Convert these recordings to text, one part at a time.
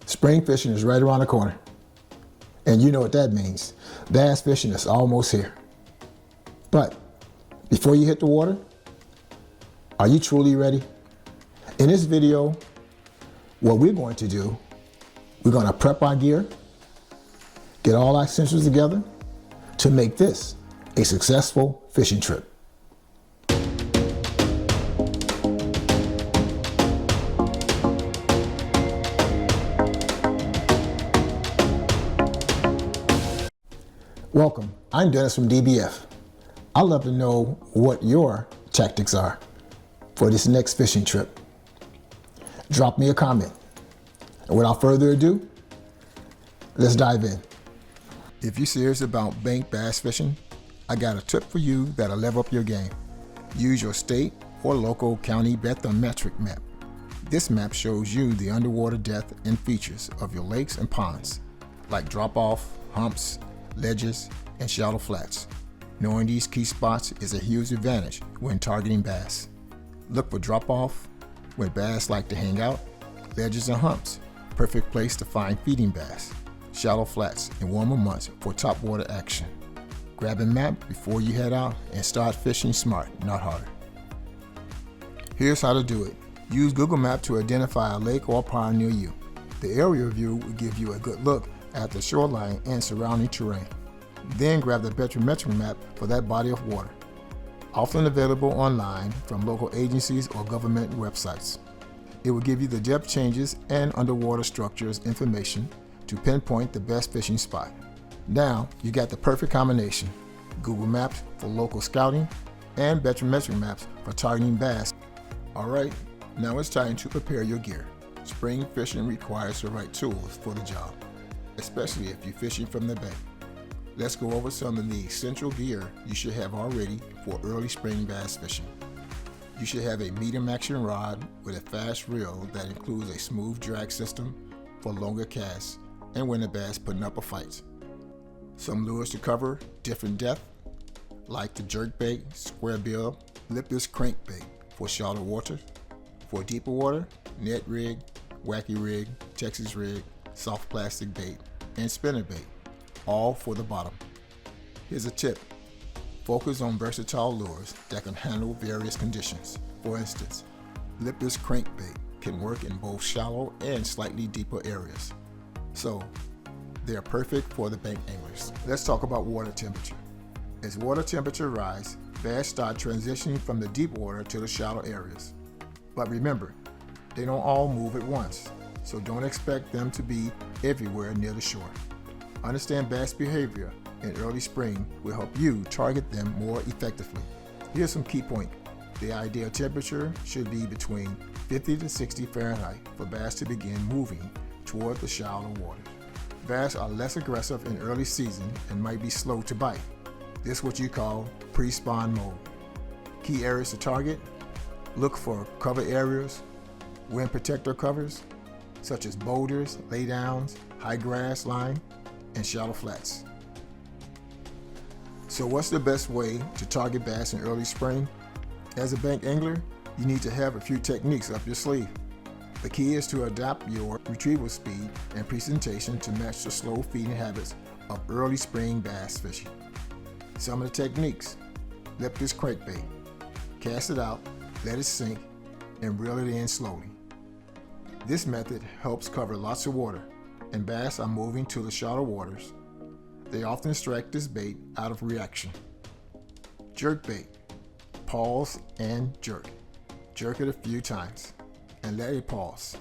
Spring fishing is right around the corner. And you know what that means. Bass fishing is almost here. But before you hit the water, are you truly ready? In this video, what we're going to do, we're going to prep our gear, get all our essentials together to make this a successful fishing trip. Welcome, I'm Dennis from DBF. I'd love to know what your tactics are for this next fishing trip. Drop me a comment. And without further ado, let's dive in. If you're serious about bank bass fishing, I got a tip for you that'll level up your game. Use your state or local county bathymetric map. This map shows you the underwater depth and features of your lakes and ponds, like drop-off, humps, ledges, and shallow flats. Knowing these key spots is a huge advantage when targeting bass. Look for drop-off where bass like to hang out, ledges and humps, perfect place to find feeding bass, shallow flats in warmer months for topwater action. Grab a map before you head out and start fishing smart, not harder. Here's how to do it. Use Google Maps to identify a lake or pond near you. The aerial view will give you a good look at the shoreline and surrounding terrain. Then grab the bathymetric map for that body of water, often available online from local agencies or government websites. It will give you the depth changes and underwater structures information to pinpoint the best fishing spot. Now you got the perfect combination: Google Maps for local scouting and bathymetric maps for targeting bass. Alright, now it's time to prepare your gear. Spring fishing requires the right tools for the job, especially if you're fishing from the bay. Let's go over some of the essential gear you should have already for early spring bass fishing. You should have a medium action rod with a fast reel that includes a smooth drag system for longer casts and when the bass putting up a fight. Some lures to cover different depth, like the jerkbait, square bill, lipless crankbait for shallow water. For deeper water, net rig, wacky rig, Texas rig, soft plastic bait, and spinner bait, all for the bottom. Here's a tip. Focus on versatile lures that can handle various conditions. For instance, lipless crankbait can work in both shallow and slightly deeper areas. So, they are perfect for the bank anglers. Let's talk about water temperature. As water temperature rises, bass start transitioning from the deep water to the shallow areas. But remember, they don't all move at once, so don't expect them to be everywhere near the shore. Understand bass behavior in early spring will help you target them more effectively. Here's some key points. The ideal temperature should be between 50 to 60 Fahrenheit for bass to begin moving toward the shallow waters. Bass are less aggressive in early season and might be slow to bite. This is what you call pre-spawn mode. Key areas to target: look for cover areas, wind protector covers, such as boulders, laydowns, high grass line, and shallow flats. So what's the best way to target bass in early spring? As a bank angler, you need to have a few techniques up your sleeve. The key is to adapt your retrieval speed and presentation to match the slow feeding habits of early spring bass fishing. Some of the techniques: lipless crankbait. Cast it out, let it sink, and reel it in slowly. This method helps cover lots of water, and bass are moving to the shallow waters. They often strike this bait out of reaction. Jerkbait. Pause and jerk. Jerk it a few times and let it pause.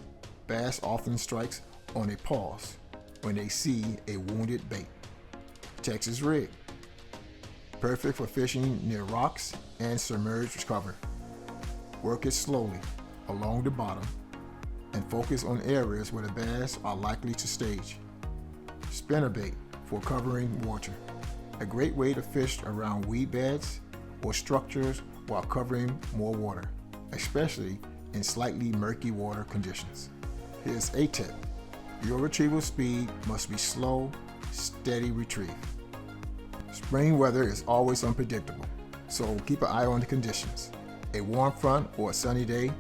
Bass often strikes on a pause when they see a wounded bait. Texas rig. Perfect for fishing near rocks and submerged cover. Work it slowly along the bottom and focus on areas where the bass are likely to stage. Spinner bait for covering water. A great way to fish around weed beds or structures while covering more water, especially in slightly murky water conditions. Here's a tip. Your retrieval speed must be slow, steady retrieve. Spring weather is always unpredictable, so keep an eye on the conditions. A warm front or a sunny day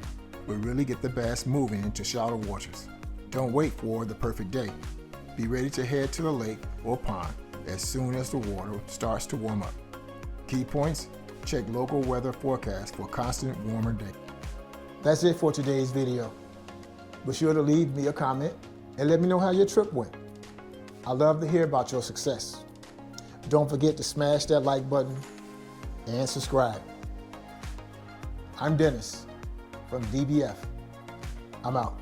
will really get the bass moving into shallow waters. Don't wait for the perfect day. Be ready to head to the lake or pond as soon as the water starts to warm up. Key points: check local weather forecast for constant warmer day. That's it for today's video. Be sure to leave me a comment and let me know how your trip went. I love to hear about your success. Don't forget to smash that like button and subscribe. I'm Dennis from DBF. I'm out.